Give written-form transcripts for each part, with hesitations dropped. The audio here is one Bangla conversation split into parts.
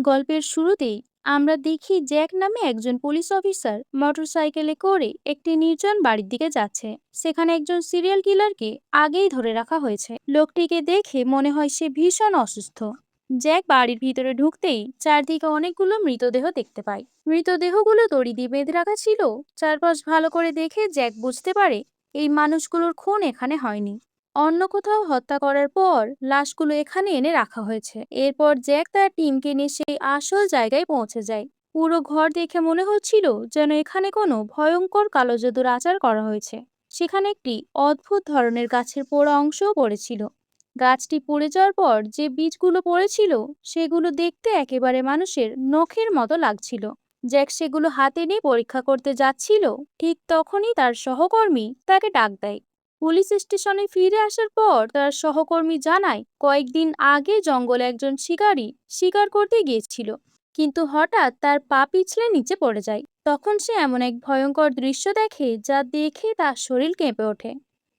গল্পের শুরুতেই আমরা দেখি জ্যাক নামে একজন পুলিশ অফিসার মোটরসাইকেলে করে একটি নির্জন বাড়ির দিকে যাচ্ছে। সেখানে একজন সিরিয়াল কিলারকে আগেই ধরে রাখা হয়েছে। লোকটিকে দেখে মনে হয় সে ভীষণ অসুস্থ। জ্যাক বাড়ির ভিতরে ঢুকতেই চারদিকে অনেকগুলো মৃতদেহ দেখতে পায়। মৃতদেহগুলো দড়ি দিয়ে বেঁধে রাখা ছিল। চারপাশ ভালো করে দেখে জ্যাক বুঝতে পারে এই মানুষগুলোর খুন এখানে হয়নি, অন্য কোথাও হত্যা করার পর লাশগুলো এখানে এনে রাখা হয়েছে। এরপর জ্যাক তার টিমকে নিয়ে সেই আসল জায়গায় পৌঁছে যায়। পুরো ঘর দেখে মনে হচ্ছিল যেন এখানে কোনো ভয়ঙ্কর কালো জাদুর আচার করা হয়েছে। সেখানে একটি অদ্ভুত ধরনের গাছের পোড়া অংশও পড়েছিল। গাছটি পড়ে যাওয়ার পর যে বীজগুলো পড়েছিল সেগুলো দেখতে একেবারে মানুষের নখের মতো লাগছিল। জ্যাক সেগুলো হাতে নিয়ে পরীক্ষা করতে যাচ্ছিল, ঠিক তখনই তার সহকর্মী তাকে ডাক দেয়। পুলিশ স্টেশনে ফিরে আসার পর তার সহকর্মী জানায় কয়েকদিন আগে জঙ্গলে একজন শিকারী শিকার করতে গিয়েছিল, কিন্তু হঠাৎ তার পা পিছলে নিচে পড়ে যায়। তখন সে এমন এক ভয়ঙ্কর দৃশ্য দেখে যা দেখে তার শরীর কেঁপে ওঠে।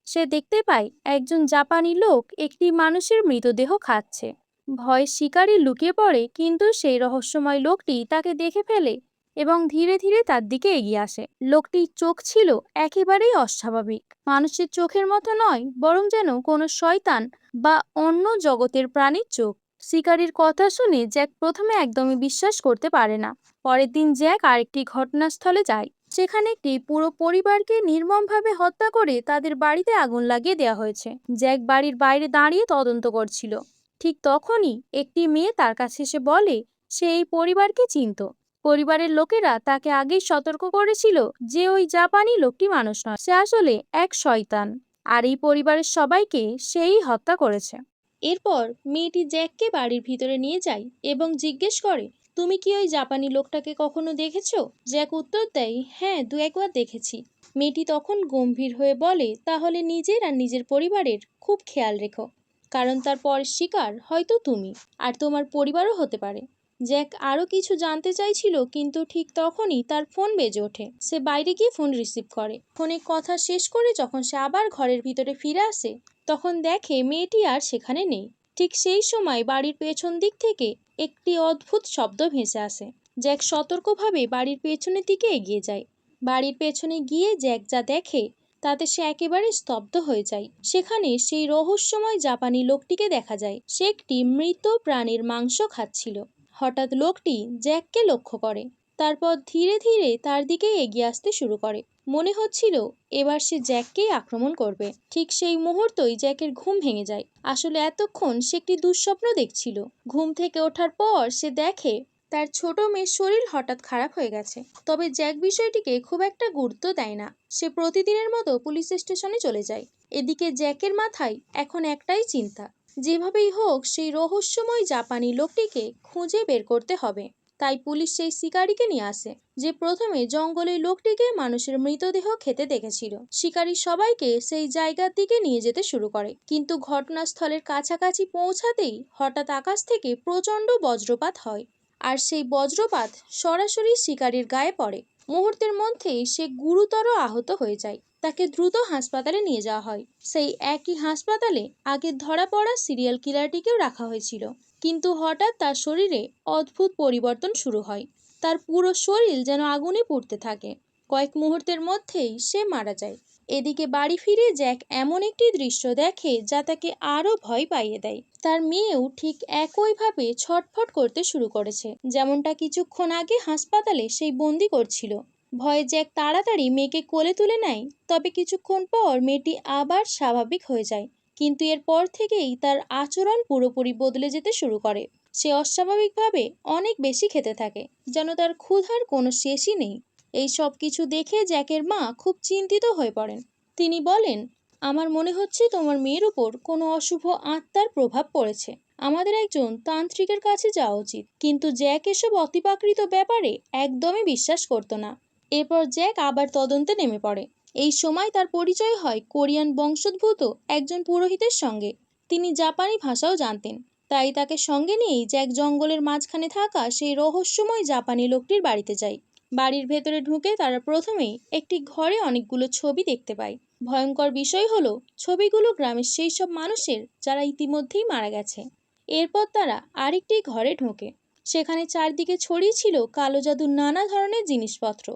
সে দেখতে পায় একজন জাপানি লোক একটি মানুষের মৃতদেহ খাচ্ছে। ভয়ে শিকারী লুকিয়ে পড়ে, কিন্তু সেই রহস্যময় লোকটি তাকে দেখে ফেলে এবং ধীরে ধীরে তার দিকে এগিয়ে আসে। লোকটির চোখ ছিল একেবারেই অস্বাভাবিক, মানুষের চোখের মতো নয়, বরং যেন কোনো শয়তান বা অন্য জগতের প্রাণীর চোখ। শিকারীর কথা শুনে জ্যাক প্রথমে একদমই বিশ্বাস করতে পারে না। পরের দিন জ্যাক আরেকটি ঘটনাস্থলে যায়, সেখানে একটি পুরো পরিবারকে নির্মমভাবে হত্যা করে তাদের বাড়িতে আগুন লাগিয়ে দেওয়া হয়েছে। জ্যাক বাড়ির বাইরে দাঁড়িয়ে তদন্ত করছিল। ঠিক তখনই একটি মেয়ে তার কাছে এসে বলে সে এই পরিবারকে চিনত। পরিবারের লোকেরা তাকে আগেই সতর্ক করেছিল যে ওই জাপানি লোকটি মানুষ নয়, সে আসলে এক শয়তান, আর এই পরিবারের সবাইকে সেই হত্যা করেছে। এরপর মেয়েটি জ্যাককে বাড়ির ভিতরে নিয়ে যায় এবং জিজ্ঞেস করে, তুমি কি ওই জাপানি লোকটাকে কখনো দেখেছো? জ্যাক উত্তর দেয়, হ্যাঁ, দু একবার দেখেছি। মেয়েটি তখন গম্ভীর হয়ে বলে, তাহলে নিজের আর নিজের পরিবারের খুব খেয়াল রেখো, কারণ তার পরের শিকার হয়তো তুমি, আর তোমার পরিবারও হতে পারে। জ্যাক আরও কিছু জানতে চাইছিল, কিন্তু ঠিক তখনই তার ফোন বেজে ওঠে। সে বাইরে গিয়ে ফোন রিসিভ করে। ফোনে কথা শেষ করে যখন সে আবার ঘরের ভিতরে ফিরে আসে, তখন দেখে মেয়েটি আর সেখানে নেই। ঠিক সেই সময় বাড়ির পেছন দিক থেকে একটি অদ্ভুত শব্দ ভেসে আসে। জ্যাক সতর্কভাবে বাড়ির পেছনের দিকে এগিয়ে যায়। বাড়ির পেছনে গিয়ে জ্যাক যা দেখে তাতে সে একেবারে স্তব্ধ হয়ে যায়। সেখানে সেই রহস্যময় জাপানি লোকটিকে দেখা যায়। সে একটি মৃত প্রাণীর মাংস খাচ্ছিল। হঠাৎ লোকটি জ্যাককে লক্ষ্য করে, তারপর ধীরে ধীরে তার দিকে এগিয়ে আসতে শুরু করে। মনে হচ্ছিল এবার সে জ্যাককেই আক্রমণ করবে। ঠিক সেই মুহূর্তেই জ্যাকের ঘুম ভেঙে যায়। আসলে এতক্ষণ সে একটি দুঃস্বপ্ন দেখছিল। ঘুম থেকে ওঠার পর সে দেখে তার ছোট মেয়ের শরীর হঠাৎ খারাপ হয়ে গেছে। তবে জ্যাক বিষয়টিকে খুব একটা গুরুত্ব দেয় না। সে প্রতিদিনের মতো পুলিশ স্টেশনে চলে যায়। এদিকে জ্যাকের মাথায় এখন একটাই চিন্তা, যেভাবেই হোক সেই রহস্যময় জাপানি লোকটিকে খুঁজে বের করতে হবে। তাই পুলিশ সেই শিকারীকে নিয়ে আসে, যে প্রথমে জঙ্গলে লোকটিকে মানুষের মৃতদেহ খেতে দেখেছিল। শিকারী সবাইকে সেই জায়গার দিকে নিয়ে যেতে শুরু করে, কিন্তু ঘটনাস্থলের কাছাকাছি পৌঁছাতেই হঠাৎ আকাশ থেকে প্রচণ্ড বজ্রপাত হয়, আর সেই বজ্রপাত সরাসরি শিকারীর গায়ে পড়ে। মুহূর্তের মধ্যেই সে গুরুতর আহত হয়ে যায়। তাকে দ্রুত হাসপাতালে নিয়ে যাওয়া হয়। সেই একই হাসপাতালে আগে ধরা পড়া সিরিয়াল কিলারটিকেও রাখা হয়েছিল, কিন্তু হঠাৎ তার শরীরে অদ্ভুত পরিবর্তন শুরু হয়। তার পুরো শরীর যেন আগুনে পুড়তে থাকে। কয়েক মুহূর্তের মধ্যেই সে মারা যায়। এদিকে বাড়ি ফিরে জ্যাক এমন একটি দৃশ্য দেখে যা তাকে আরো ভয় পাইয়ে দেয়। তার মেয়েও ঠিক একইভাবে ছটফট করতে শুরু করেছে, যেমনটা কিছুক্ষণ আগে হাসপাতালে সেই বন্দি করছিল। ভয়ে জ্যাক তাড়াতাড়ি মেয়েকে কোলে তুলে নেয়, তবে কিছুক্ষণ পর মেয়েটি আবার স্বাভাবিক হয়ে যায়। কিন্তু এরপর থেকেই তার আচরণ পুরোপুরি বদলে যেতে শুরু করে। সে অস্বাভাবিকভাবে অনেক বেশি খেতে থাকে, যেন তার ক্ষুধার কোনো শেষই নেই। এই সব কিছু দেখে জ্যাকের মা খুব চিন্তিত হয়ে পড়েন। তিনি বলেন, আমার মনে হচ্ছে তোমার মেয়ের উপর কোনো অশুভ আত্মার প্রভাব পড়েছে। আমাদের একজন তান্ত্রিকের কাছে যাওয়া উচিত। কিন্তু জ্যাক এসব অতিপ্রাকৃত ব্যাপারে একদমই বিশ্বাস করতো না। এরপর জ্যাক আবার তদন্তে নেমে পড়ে। এই সময় তার পরিচয় হয় কোরিয়ান বংশোদ্ভূত একজন পুরোহিতের সঙ্গে। তিনি জাপানি ভাষাও জানতেন। তাই তাকে সঙ্গে নিয়েই জ্যাক জঙ্গলের মাঝখানে থাকা সেই রহস্যময় জাপানি লোকটির বাড়িতে যায়। বাড়ির ভেতরে ঢুকে তারা প্রথমেই একটি ঘরে অনেকগুলো ছবি দেখতে পায়। ভয়ঙ্কর বিষয় হলো ছবিগুলো গ্রামের সেই সব মানুষের যারা ইতিমধ্যেই মারা গেছে। এরপর তারা আরেকটি ঘরে ঢোকে। সেখানে চারদিকে ছড়িয়ে ছিল কালো জাদুর নানা ধরনের জিনিসপত্র।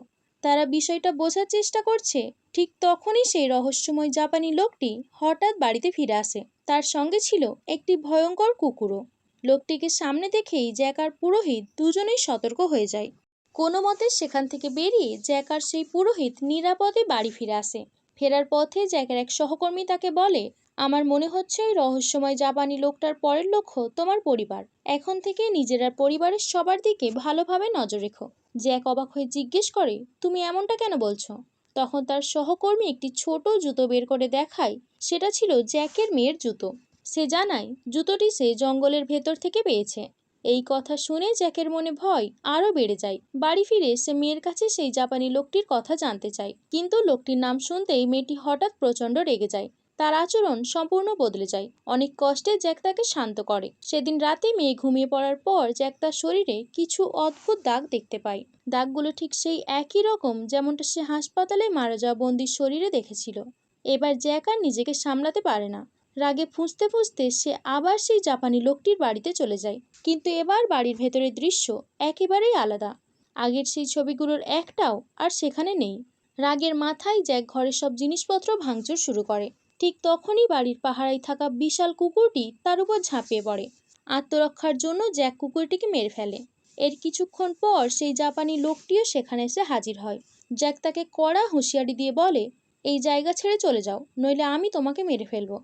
তারা বিষয়টা বোঝার চেষ্টা করছে, ঠিক তখনই সেই রহস্যময় জাপানি লোকটি হঠাৎ বাড়িতে ফিরে আসে। তার সঙ্গে ছিল একটি ভয়ঙ্কর কুকুরও। লোকটিকে সামনে দেখেই জ্যাক আর পুরোহিত দুজনেই সতর্ক হয়ে যায়। কোনো মতে সেখান থেকে বেরিয়ে জ্যাক আর সেই পুরোহিত নিরাপদে বাড়ি ফিরে আসে। ফেরার পথে জ্যাকের এক সহকর্মী তাকে বলে, আমার মনে হচ্ছে ওই রহস্যময় জাপানি লোকটার পরের লক্ষ্য তোমার পরিবার। এখন থেকে নিজের আর পরিবারের সবার দিকে ভালোভাবে নজর রেখো। জ্যাক অবাক হয়ে জিজ্ঞেস করে, তুমি এমনটা কেন বলছো? তখন তার সহকর্মী একটি ছোট জুতো বের করে দেখায়। সেটা ছিল জ্যাকের মেয়ের জুতো। সে জানায় জুতোটি সে জঙ্গলের ভেতর থেকে পেয়েছে। এই কথা শুনে জ্যাকের মনে ভয় আরও বেড়ে যায়। বাড়ি ফিরে সে মেয়ের কাছে সেই জাপানি লোকটির কথা জানতে চায়, কিন্তু লোকটির নাম শুনতেই মেয়েটি হঠাৎ প্রচণ্ড রেগে যায়। তার আচরণ সম্পূর্ণ বদলে যায়। অনেক কষ্টে জ্যাক তাকে শান্ত করে। সেদিন রাতে মেয়ে ঘুমিয়ে পড়ার পর জ্যাক তার শরীরে কিছু অদ্ভুত দাগ দেখতে পায়। দাগগুলো ঠিক সেই একই রকম যেমনটা সে হাসপাতালে মারা যাওয়া বন্দির শরীরে দেখেছিল। এবার জ্যাক আর নিজেকে সামলাতে পারে না। রাগে ফুঁসতে ফুঁসতে সে আবার সেই জাপানি লোকটির বাড়িতে চলে যায়। কিন্তু এবার বাড়ির ভেতরের দৃশ্য একেবারেই আলাদা। আগের সেই ছবিগুলোর একটাও আর সেখানে নেই। রাগের মাথায় জ্যাক ঘরের সব জিনিসপত্র ভাঙচুর শুরু করে। ঠিক তখনই বাড়ির পাহারায় থাকা বিশাল কুকুরটি তার উপর ঝাঁপিয়ে পড়ে। আত্মরক্ষার জন্য জ্যাক কুকুরটিকে মেরে ফেলে। এর কিছুক্ষণ পর সেই জাপানি লোকটিও সেখানে এসে হাজির হয়। জ্যাক তাকে কড়া হুঁশিয়ারি দিয়ে বলে, এই জায়গা ছেড়ে চলে যাও, নইলে আমি তোমাকে মেরে ফেলবো।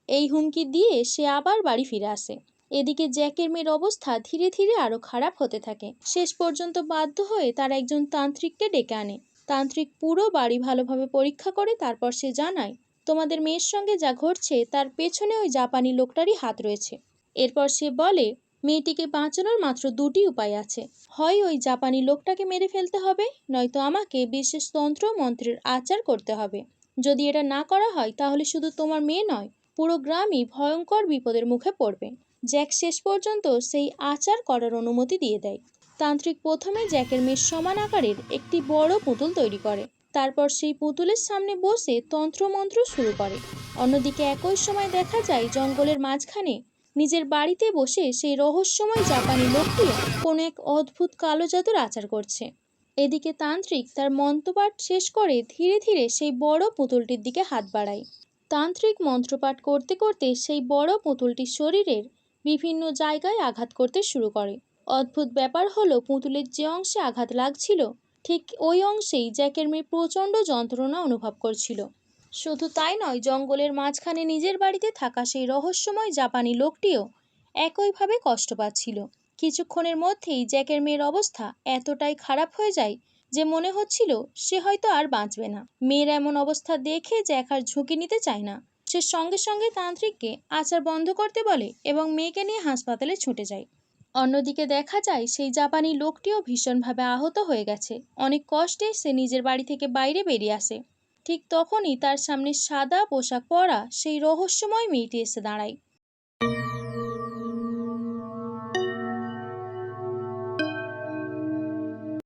এই হুমকি দিয়ে সে আবার বাড়ি ফিরে আসে। এদিকে জ্যাকের মেয়ের অবস্থা ধীরে ধীরে আরো খারাপ হতে থাকে। শেষ পর্যন্ত বাধ্য হয়ে তারা একজন তান্ত্রিককে ডেকে আনে। তান্ত্রিক পুরো বাড়ি ভালোভাবে পরীক্ষা করে তারপর সে জানায়, তোমাদের মেয়ের সঙ্গে যা ঘটছে তার পেছনে ওই জাপানি লোকটারই হাত রয়েছে। এরপর সে বলে, মেয়েটিকে বাঁচানোর মাত্র দুটি উপায় আছে। হয় ওই জাপানি লোকটাকে মেরে ফেলতে হবে, নয়তো আমাকে বিশেষ তন্ত্র মন্ত্রের আচার করতে হবে। যদি এটা না করা হয় তাহলে শুধু তোমার মেয়ে নয়, পুরো গ্রামই ভয়ঙ্কর বিপদের মুখে পড়বে। জ্যাক শেষ পর্যন্ত সেই আচার করার অনুমতি দিয়ে দেয়। তান্ত্রিক প্রথমে জ্যাকের মেয়ের সমান আকারের একটি বড় পুতুল তৈরি করে। তারপর সেই পুতুলের সামনে বসে তন্ত্রমন্ত্র শুরু করে। অন্যদিকে একই সময় দেখা যায় জঙ্গলের মাঝখানে নিজের বাড়িতে বসে সেই রহস্যময় জাপানি লোকটিও কোনো এক অদ্ভুত কালো জাদুর আচার করছে। এদিকে তান্ত্রিক তার মন্ত্রপাঠ শেষ করে ধীরে ধীরে সেই বড় পুতুলটির দিকে হাত বাড়ায়। তান্ত্রিক মন্ত্রপাঠ করতে করতে সেই বড় পুতুলটির শরীরের বিভিন্ন জায়গায় আঘাত করতে শুরু করে। অদ্ভুত ব্যাপার হলো, পুতুলের যে অংশে আঘাত লাগছিল ঠিক ওই অংশেই জ্যাকের মেয়ে প্রচণ্ড যন্ত্রণা অনুভব করছিল। শুধু তাই নয়, জঙ্গলের মাঝখানে নিজের বাড়িতে থাকা সেই রহস্যময় জাপানি লোকটিও একইভাবে কষ্ট পাচ্ছিল। কিছুক্ষণের মধ্যেই জ্যাকের মেয়ের অবস্থা এতটাই খারাপ হয়ে যায় যে মনে হচ্ছিল সে হয়তো আর বাঁচবে না। মেয়ের এমন অবস্থা দেখে জ্যাক আর ঝুঁকি নিতে চায় না। সে সঙ্গে সঙ্গে তান্ত্রিককে আচার বন্ধ করতে বলে এবং মেয়েকে নিয়ে হাসপাতালে ছুটে যায়। অন্যদিকে দেখা যায় সেই জাপানি লোকটিও ভীষণভাবে আহত হয়ে গেছে। অনেক কষ্টে সে নিজের বাড়ি থেকে বাইরে বেরিয়ে আসে। ঠিক তখনই তার সামনে সাদা পোশাক পরা সেই রহস্যময় মেয়েটি এসে দাঁড়ায়।